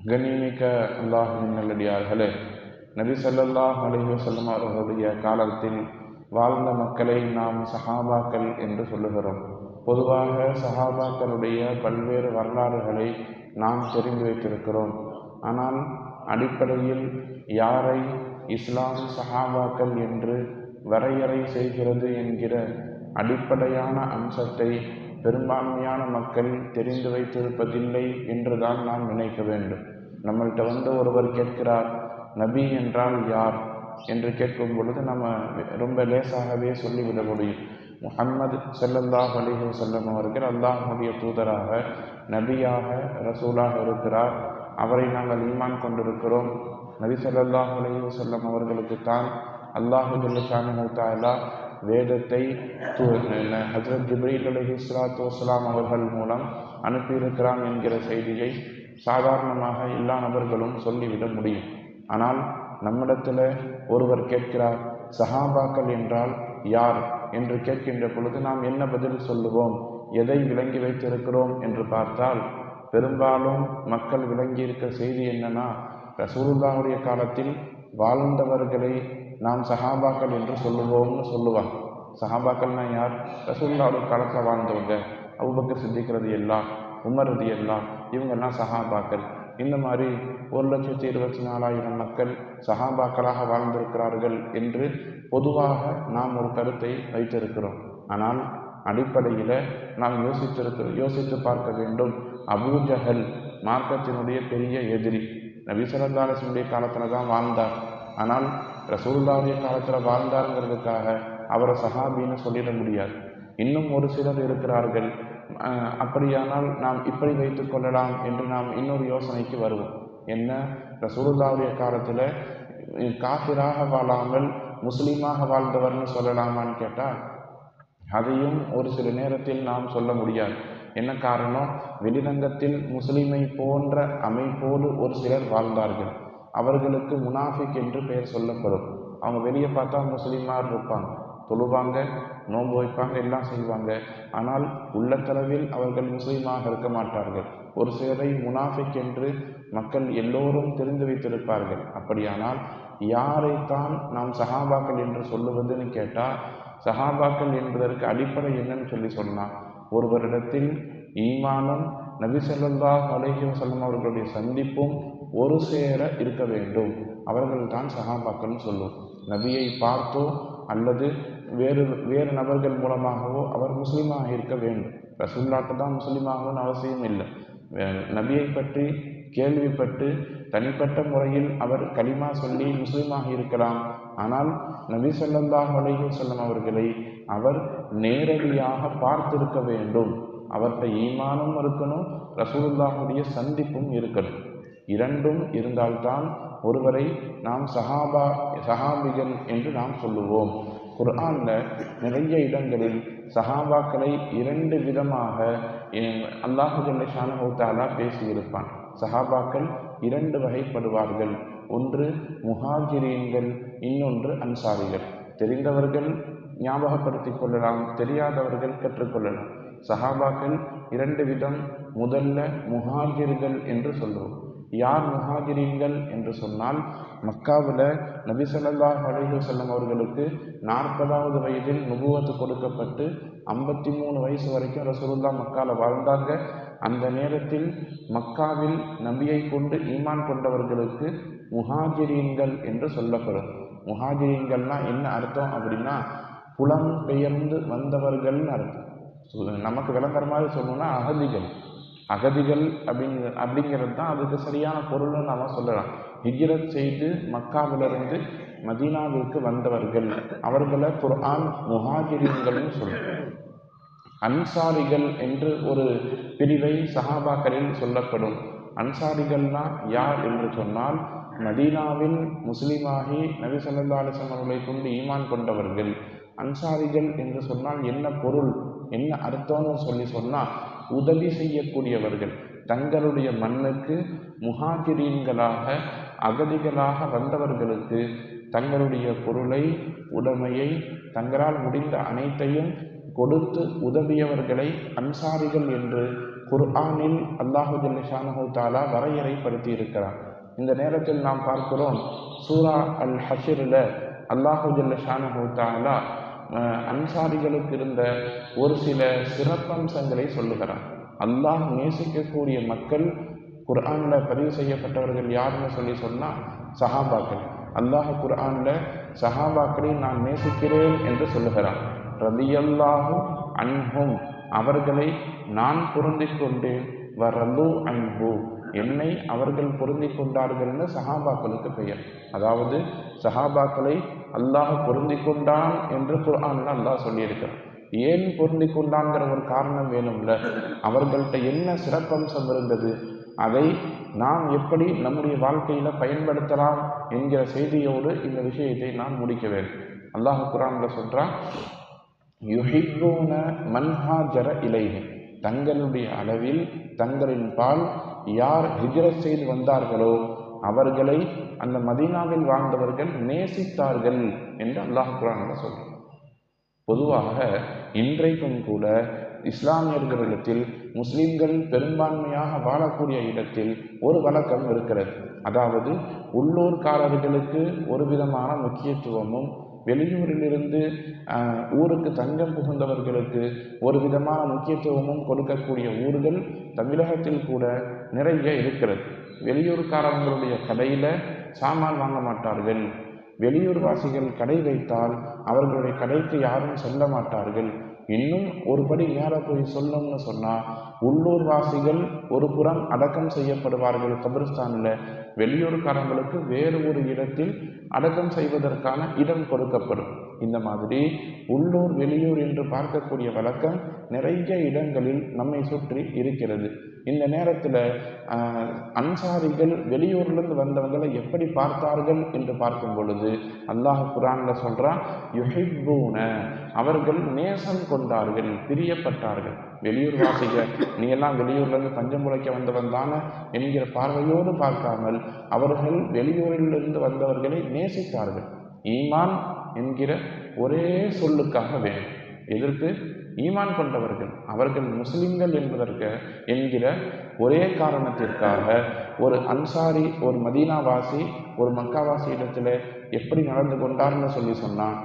கண்ணியமிக்க அல்லாஹ்வின் நல்லடியார்களே, நபி ஸல்லல்லாஹு அலைஹி வஸல்லம் அவர்களுடைய காலத்தில் வாழ்ந்த மக்களை நாம் சஹாபாக்கள் என்று சொல்லுகிறோம். பொதுவாக சஹாபாக்களுடைய பல்வேறு வரலாறுகளை நாம் தெரிந்து வைத்திருக்கிறோம். ஆனால் அடிப்படையில் யாரை இஸ்லாம் சஹாபாக்கள் என்று வரையறை செய்கிறது என்கிற அடிப்படையான அம்சத்தை பெரும்பான்மையான மக்கள் தெரிந்து வைத்திருப்பதில்லை என்றுதான் நாம் நினைக்க வேண்டும். நம்மள்கிட்ட ஒருவர் கேட்கிறார், நபி என்றால் யார் என்று கேட்கும் பொழுது நம்ம ரொம்ப லேசாகவே சொல்லிவிட முடியும். முஹம்மது ஸல்லல்லாஹு அலைஹி வஸல்லம் அவர்கள் அல்லாஹ்வுடைய தூதராக, நபியாக, ரசூலாக இருக்கிறார். அவரை நாங்கள் ஈமான் கொண்டிருக்கிறோம். நபி ஸல்லல்லாஹு அலைஹி வஸல்லம் அவர்களுக்கு தான் அல்லாஹு ஜல்ல ஷானஹு தஆலா வேதத்தை ஹஜ்ரத் ஜிப்ரீல் அலைஹிஸ்ஸலாத்து வஸ்ஸலாம் அவர்கள் மூலம் அனுப்பியிருக்கிறான் என்கிற செய்தியை சாதாரணமாக எல்லா நபர்களும் சொல்லிவிட முடியும். ஆனால் நம்மிடத்தில் ஒருவர் கேட்கிறார், சஹாபாக்கள் என்றால் யார் என்று கேட்கின்ற பொழுது நாம் என்ன பதில் சொல்லுவோம், எதை விளங்கி வைத்திருக்கிறோம் என்று பார்த்தால், பெரும்பாலும் மக்கள் விளங்கியிருக்க செய்தி என்னன்னா, ரசூலுல்லாஹுடைய காலத்தில் வாழ்ந்தவர்களை நாம் சஹாபாக்கள் என்று சொல்லுவோம்னு சொல்லுவாங்க. சஹாபாக்கள்னா யார்? ரசூலுல்லாஹுடைய காலத்தில் வாழ்ந்தவங்க, அபூபக்கர் சித்திக் ரலியல்லாஹு, உமர் ரலியல்லாஹு, இவங்கெல்லாம் சஹாபாக்கள். இந்த மாதிரி 1,24,000 மக்கள் சஹாபாக்களாக வாழ்ந்திருக்கிறார்கள் என்று பொதுவாக நாம் ஒரு கருத்தை வைத்திருக்கிறோம். ஆனால் அடிப்படையில் நாம் யோசித்து பார்க்க வேண்டும். அபூஜஹல் மார்க்கத்தினுடைய பெரிய எதிரி. நபி ஸல்லல்லாஹு அலைஹி வஸல்லம் காலத்தில் தான் வாழ்ந்தார். ஆனால் ரசூலுல்லாஹுடைய காலத்தில் வாழ்ந்தாருங்கிறதுக்காக அவரை சஹாபின்னு சொல்லிட முடியாது. இன்னும் ஒரு சிலர் இருக்கிறார்கள். அப்படியானால் நாம் இப்படி வைத்துக் கொள்ளலாம் என்று நாம் இன்னொரு யோசனைக்கு வருவோம். என்ன, ரசூலுல்லாஹுடைய காலத்தில் காஃபிராக வாழாமல் முஸ்லீமாக வாழ்ந்தவர்னு சொல்லலாமான்னு கேட்டால் அதையும் ஒரு சில நேரத்தில் நாம் சொல்ல முடியாது. என்ன காரணம்? வெளிரங்கத்தில் முஸ்லீமை போன்ற அமைப்போடு ஒரு சிலர் வாழ்ந்தார்கள். அவர்களுக்கு முனாஃபிக் என்று பெயர் சொல்லப்படும். அவங்க வெளியே பார்த்தா முஸ்லீமாக இருப்பாங்க, தொழுவாங்க, நோன்பு வைப்பாங்க, எல்லாம் செய்வாங்க. ஆனால் உள்ளத்தளவில் அவர்கள் முஸ்லீமாக இருக்க மாட்டார்கள். ஒரு சிலரை முனாஃபிக் என்று மக்கள் எல்லோரும் தெரிந்து வைத்திருப்பார்கள். அப்படியானால் யாரைத்தான் நாம் சஹாபாக்கள் என்று சொல்லுவதுன்னு கேட்டால், சஹாபாக்கள் என்பதற்கு அடிப்படை என்னன்னு சொல்லி சொன்னால், ஒருவரிடத்தில் ஈமானும் நபி ஸல்லல்லாஹு அலைஹி வஸல்லம் அவர்களுடைய சந்திப்பும் ஒரு சேர இருக்க வேண்டும். அவர்கள் தான் சஹாபாக்கள்னு சொல்லுவோம். நபியை பார்த்தோ அல்லது வேறு நபர்கள் மூலமாகவோ அவர் முஸ்லீமாக இருக்க வேண்டும். ரசூலுல்லாஹ்ட்ட தான் முஸ்லீமாகணும்னு அவசியம் இல்லை. நபியை பற்றி கேள்விப்பட்டு தனிப்பட்ட முறையில் அவர் கலிமா சொல்லி முஸ்லீமாக இருக்கலாம். ஆனால் நபி ஸல்லல்லாஹு அலைஹி வஸல்லம் அவர்களை அவர் நேரடியாக பார்த்திருக்க வேண்டும். அவர்கிட்ட ஈமானும் இருக்கணும், ரசூலுல்லாஹுடைய சந்திப்பும் இருக்கணும். இரண்டும் இருந்தால்தான் ஒருவரை நாம் சஹாபிகள் என்று நாம் சொல்லுவோம். குர்ஆனில் நிறைய இடங்களில் சஹாபாக்களை 2 விதமாக அல்லாஹு ஜல்ல ஷானஹு தஆலா பேசியிருப்பான். சஹாபாக்கள் 2 வகைப்படுவார்கள். ஒன்று முஹாஜிரீன்கள், இன்னொன்று அன்சாரிகள். தெரிந்தவர்கள் ஞாபகப்படுத்திக் கொள்ளலாம், தெரியாதவர்கள் கற்றுக்கொள்ளலாம். சஹாபாக்கள் 2 விதம். முதல்ல முஹாஜிர்கள் என்று சொல்லுவோம். யார் முஹாஜிரீன்கள் என்று சொன்னால், மக்காவில் நபி ஸல்லல்லாஹு அலைஹி வஸல்லம் அவர்களுக்கு 40வது வயதில் நுபுவத்து கொடுக்கப்பட்டு 53 வயசு வரைக்கும் ரசூலுல்லாஹ் மக்காவில் வாழ்ந்தாங்க. அந்த நேரத்தில் மக்காவில் நபியை கொண்டு ஈமான் கொண்டவர்களுக்கு முஹாஜிரீன்கள் என்று சொல்லப்படும். முஹாஜிரீன்கள்னா என்ன அர்த்தம் அப்படின்னா, புலம் பெயர்ந்து வந்தவர்கள்னு அர்த்தம். நமக்கு விளங்குற மாதிரி சொல்லணும்னா அகதிகள் அப்படிங்கிறது தான் அதுக்கு சரியான பொருள்னு நாம சொல்லலாம். ஹிஜ்ரத் செய்து மக்காவிலிருந்து மதீனாவிற்கு வந்தவர்கள், அவர்களை குர்ஆன் முஹாஜிரீன்கள்னு சொல்லும். அன்சாரிகள் என்று ஒரு பிரிவை சஹாபாக்களில் சொல்லப்படும். அன்சாரிகள்னா யார் என்று சொன்னால், மதீனாவில் முஸ்லீமாகி நபி ஸல்லல்லாஹு அலைஹி வஸல்லம் அவர்களை கொண்டு ஈமான் கொண்டவர்கள். அன்சாரிகள் என்று சொன்னால் என்ன பொருள், என்ன அர்த்தம்னு சொன்னால், உதவி செய்யக்கூடியவர்கள். தங்களுடைய மண்ணுக்கு முஹாஜிரீன்களாக, அகதிகளாக வந்தவர்களுக்கு தங்களுடைய பொருளை, உடைமையை, தங்களால் முடிந்த அனைத்தையும் கொடுத்து உதவியவர்களை அன்சாரிகள் என்று குர்ஆனில் அல்லாஹு ஜல்ல ஷானஹு தஆலா வரையறைப்படுத்தி இருக்கிறார். இந்த நேரத்தில் நாம் பார்க்கிறோம், சூரா அல் ஹஷ்ரில் அல்லாஹு ஜல்ல ஷானஹு தஆலா அன்சாரிகளுக்கு இருந்த ஒரு சில சிறப்பம்சங்களை சொல்லுகிறார். அல்லாஹ் நேசிக்கக்கூடிய மக்கள் குர்ஆனில் பதிவு செய்யப்பட்டவர்கள் யாருன்னு சொன்னால் சஹாபாக்கள். அல்லாஹ் குர்ஆனில் சஹாபாக்களை நான் நேசிக்கிறேன் என்று சொல்லுகிறான். ரலியல்லாஹு அன்ஹும், அவர்களை நான் பொருந்தி கொண்டேன், வரது அன்ஹு, என்னை அவர்கள் பொருந்தி கொண்டார்கள்னு சஹாபாக்களுக்கு பெயர். அதாவது சஹாபாக்களை அல்லாஹ் பொருந்தி கொண்டான் என்று குர்ஆனில் அல்லாஹ் சொல்லியிருக்கிறான். ஏன் பொருந்தி கொண்டான்கிற ஒரு காரணம் வேணும்ல, அவர்கள்ட்ட என்ன சிறப்பம்சம் இருந்தது, அதை நாம் எப்படி நம்முடைய வாழ்க்கையில் பயன்படுத்தலாம் என்கிற செய்தியோடு இந்த விஷயத்தை நாம் முடிக்க வேண்டும். அல்லாஹ் குர்ஆனில் சொல்கிறான், யுஹிப்பூன மன் ஹாஜர இலைஹி, தங்களுடைய அளவில் தங்களின் பால் யார் ஹிஜ்ரத் செய்து வந்தார்களோ அவர்களை அந்த மதீனாவில் வாழ்ந்தவர்கள் நேசித்தார்கள் என்று அல்லாஹ் குர்ஆனில் சொல்கிறான். பொதுவாக இன்றைக்கும் கூட இஸ்லாமியர்களிடத்தில், முஸ்லிம்கள் பெரும்பான்மையாக வாழக்கூடிய இடத்தில் ஒரு வழக்கம் இருக்கிறது. அதாவது உள்ளூர்காரர்களுக்கு ஒரு விதமான முக்கியத்துவமும், வெளியூரிலிருந்து ஊருக்கு தங்கம் புகுந்தவர்களுக்கு ஒரு விதமான முக்கியத்துவமும் கொடுக்கக்கூடிய ஊர்கள் தமிழகத்தில் கூட நிறைய இருக்கிறது. வெளியூர்காரங்களுடைய கடையில் சாமான் வாங்க மாட்டார்கள். வெளியூர் வாசிகள் கடை வைத்தால் அவர்களுடைய கடைக்கு யாரும் செல்ல மாட்டார்கள். இன்னும் ஒருபடி மேலே போய் சொல்லணும்னு சொன்னால், உள்ளூர் வாசிகள் ஒரு புறம் அடக்கம் செய்யப்படுவார்கள் கபிரிஸ்தானில், வெளியூர்காரங்களுக்கு வேறு ஒரு இடத்தில் அடக்கம் செய்வதற்கான இடம் கொடுக்கப்படும். இந்த மாதிரி உள்ளூர் வெளியூர் என்று பார்க்கக்கூடிய வழக்கம் நிறைய இடங்களில் நம்மை சுற்றி இருக்கிறது. இந்த நேரத்தில் அன்சாரிகள் வெளியூர்லேருந்து வந்தவங்களை எப்படி பார்த்தார்கள் என்று பார்க்கும் பொழுது அல்லாஹ் குர்ஆனில் சொல்கிறான், யுஹிப்பூன, அவர்கள் நேசம் கொண்டார்கள், பிரியப்பட்டார்கள். வெளியூர் வாசிகள், நீ எல்லாம் வெளியூர்லேருந்து பஞ்சம் முளைக்க வந்தவன் தானே என்கிற பார்வையோடு பார்க்காமல் அவர்கள் வெளியூரிலிருந்து வந்தவர்களை நேசித்தார்கள். ஈமான் என்கிற ஒரே சொல்லுக்காக வேண்டும். எதற்கு? ஈமான் கொண்டவர்கள், அவர்கள் முஸ்லிம்கள் என்பதற்கு என்கிற ஒரே காரணத்திற்காக ஒரு அன்சாரி, ஒரு மதீனாவாசி, ஒரு மக்காவாசி இடத்துல எப்படி நடந்து கொண்டார்னு சொன்னான்.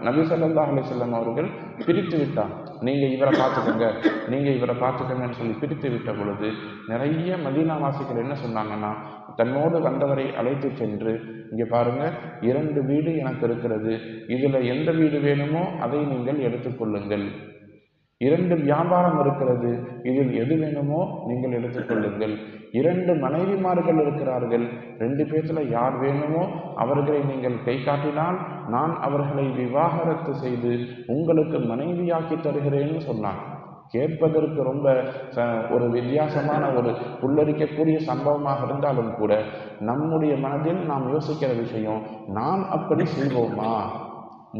நபி ஸல்லல்லாஹு அலைஹி வஸல்லம் அவர்கள் பிரித்து விட்டான். நீங்கள் இவரை பார்த்துக்கோங்க, நீங்கள் இவரை பார்த்துக்கோங்கன்னு சொல்லி பிரித்து விட்ட பொழுது நிறைய மதீனாவாசிகள் என்ன சொன்னாங்கன்னா, தன்னோடு வந்தவரை அழைத்து சென்று, இங்கே பாருங்கள், 2 வீடு எனக்கு இருக்கிறது, இதில் எந்த வீடு வேணுமோ அதை நீங்கள் எடுத்துக்கொள்ளுங்கள். 2 வியாபாரம் இருக்கிறது, இதில் எது வேணுமோ நீங்கள் எடுத்துக்கொள்ளுங்கள். 2 மனைவிமார்கள் இருக்கிறார்கள், 2 பேர்த்துல யார் வேணுமோ அவர்களை நீங்கள் கை காட்டினால் நான் அவர்களை விவாகரத்து செய்து உங்களுக்கு மனைவியாக்கி தருகிறேன்னு சொன்னான். கேட்பதற்கு ரொம்ப ஒரு வித்தியாசமான, ஒரு புல்லரிக்கக்கூடிய சம்பவமாக இருந்தாலும் கூட நம்முடைய மனதில் நாம் யோசிக்கிற விஷயம், நாம் அப்படி செய்வோமா?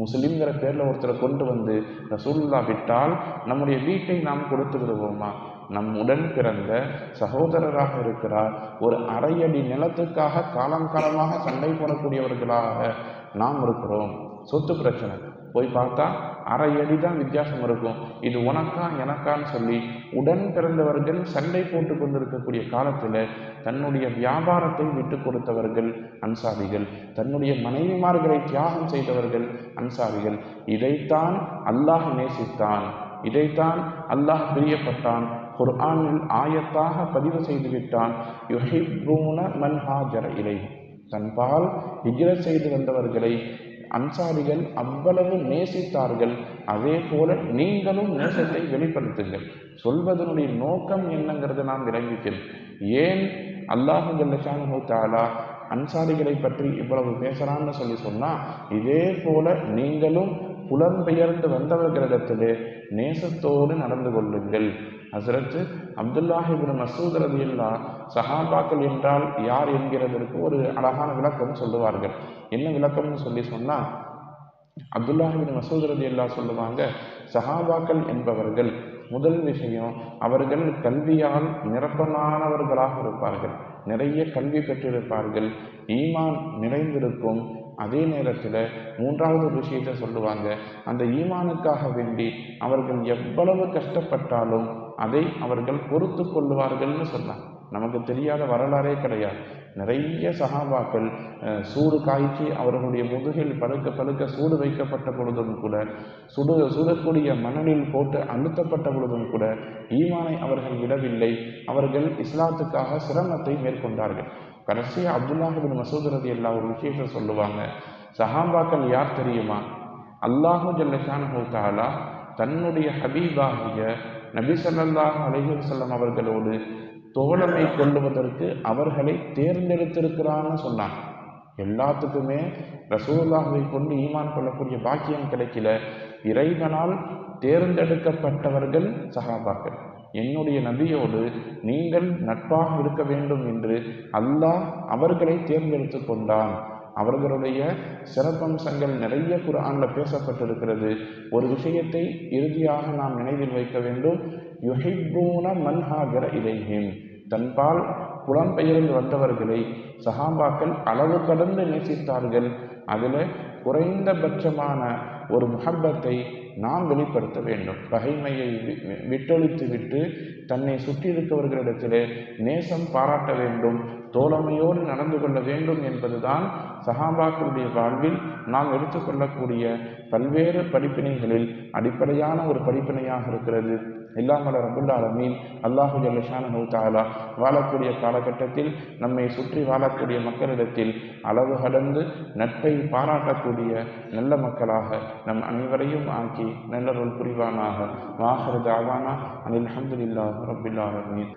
முஸ்லிம்ங்கிற பேரில் ஒருத்தரை கொண்டு வந்து ரசூலுல்லாஹ் விட்டால் நம்முடைய வீட்டை நாம் கொடுத்து விடுவோமா? நம்முடன் பிறந்த சகோதரராக இருக்கிறார், ஒரு அரையடி நிலத்துக்காக காலம் காலமாக சண்டை போடக்கூடியவர்களாக நாம் இருக்கிறோம். சொத்து பிரச்சனை போய் பார்த்தா அரை அடி தான் வித்தியாசம் இருக்கும். இது உனக்கா எனக்கான்னு சொல்லி உடன் பிறந்தவர்கள் சண்டை போட்டு கொண்டிருக்கக்கூடிய காலத்தில் தன்னுடைய வியாபாரத்தை விட்டு கொடுத்தவர்கள் அன்சாரிகள், தன்னுடைய மனைவிமார்களை தியாகம் செய்தவர்கள் அன்சாரிகள். இதைத்தான் அல்லாஹ் நேசித்தான், இதைத்தான் அல்லாஹ் பிரியப்பட்டான், குர்ஆனில் ஆயத்தாக பதிவு செய்து விட்டான். யுஹிப்பூன மன் ஹாஜர இலைஹி, தன்பால் ஹிஜ்ரத் செய்து வந்தவர்களை அன்சாரிகள் அவ்வளவு நேசித்தார்கள். அதே போல நீங்களும் நேசத்தை வெளிப்படுத்துங்கள். சொல்வதனுடைய நோக்கம் என்னங்கிறத நாம் விளங்கிக்கிறோம். ஏன் அல்லாஹ் ஜல்ல ஷானஹு தஆலா அன்சாரிகளை பற்றி இவ்வளவு பேசுறான்னு சொன்னால், இதே போல நீங்களும் புலம்பெயர்ந்து வந்தவர்களிடத்திலே நேசத்தோடு நடந்து கொள்ளுங்கள். ஹஸரத் அப்துல்லாஹ் இப்னு மஸ்ஊத் ரலியல்லாஹு சஹாபாக்கள் என்றால் யார் என்கிறதற்கு ஒரு அழகான விளக்கம் சொல்லுவார்கள். என்ன விளக்கம்னு சொன்னால், அப்துல்லாஹ் இப்னு மஸ்ஊத் ரலியல்லாஹு சொல்லுவாங்க, சஹாபாக்கள் என்பவர்கள் முதல் விஷயம், அவர்கள் கல்வியால் நிரப்பமானவர்களாக இருப்பார்கள், நிறைய கல்வி பெற்றிருப்பார்கள், ஈமான் நிறைந்திருக்கும், அதே நேரத்தில் மூன்றாவது ஒரு விஷயத்தை சொல்லுவாங்க, அந்த ஈமானுக்காக வேண்டி அவர்கள் எவ்வளவு கஷ்டப்பட்டாலும் அதை அவர்கள் பொறுத்து கொள்ளுவார்கள்னு சொன்னாங்க. நமக்கு தெரியாத வரலாறே கிடையாது. நிறைய சஹாபாக்கள் சூடு காய்ச்சி அவர்களுடைய முதுகில் பழுக்க பழுக்க சூடு வைக்கப்பட்ட பொழுதும் கூட, சுடக்கூடிய மணலில் போட்டு அழுத்தப்பட்ட பொழுதும் கூட ஈமானை அவர்கள் விடவில்லை. அவர்கள் இஸ்லாத்துக்காக சிரமத்தை மேற்கொண்டார்கள். கடைசியாக அப்துல்லாஹ் இப்னு மஸ்ஊத் ரலியல்லாஹு ஒரு விஷயத்தை சொல்லுவாங்க. சஹாபாக்கள் யார் தெரியுமா? அல்லாஹு ஜல்ல ஷானஹு தஆலா தன்னுடைய ஹபீபாகிய நபி ஸல்லல்லாஹு அலைஹி வஸல்லம் அவர்களோடு தோழமை கொள்ளுவதற்கு அவர்களை தேர்ந்தெடுத்திருக்கிறான்னு சொன்னாங்க. எல்லாத்துக்குமே ரசூலுல்லாஹை கொண்டு ஈமான் கொள்ளக்கூடிய பாக்கியம் கிடைக்கல. இறைவனால் தேர்ந்தெடுக்கப்பட்டவர்கள் சஹாபாக்கள். என்னுடைய நபியோடு நீங்கள் நட்பாக இருக்க வேண்டும் என்று அல்லாஹ் அவர்களை தேர்ந்தெடுத்து கொண்டான். அவர்களுடைய சிறப்பம்சங்கள் நிறைய குர்ஆனில் பேசப்பட்டிருக்கிறது. ஒரு விஷயத்தை இறுதியாக நாம் நினைவில் வைக்க வேண்டும். யுஹிப்பூன மன் ஹாஜர இலைஹிம், தன்பால் புலம்பெயர்ந்து வந்தவர்களை சஹாபாக்கள் அளவு கடந்து நேசித்தார்கள். அதில் குறைந்தபட்சமான ஒரு முஹப்பத்தை நாம் வெளிப்படுத்த வேண்டும். பகைமையை விட்டொழித்து விட்டு தன்னை சுற்றி இருக்கவர்களிடத்திலே நேசம் பாராட்ட வேண்டும், தோழமையோடு நடந்து கொள்ள வேண்டும் என்பதுதான் சஹாபாக்களுடைய வாழ்வில் நாம் எடுத்துக்கொள்ளக்கூடிய பல்வேறு படிப்பினைகளில் அடிப்படையான ஒரு படிப்பினையாக இருக்கிறது. எல்லாம் வல்ல ரப்புல் ஆலமீன் அல்லாஹு ஜல்ல ஷானஹு தஆலா வாழக்கூடிய காலகட்டத்தில் நம்மை சுற்றி வாழக்கூடிய மக்களிடத்தில் அளவு கடந்து நட்பை பாராட்டக்கூடிய நல்ல மக்களாக நம் அனைவரையும் ஆக்கி நல்லருள் புரிவானாக. வாஹிரு தஅவானா அனில் ஹம்துலில்லாஹி ரப்பில் ஆலமீன்.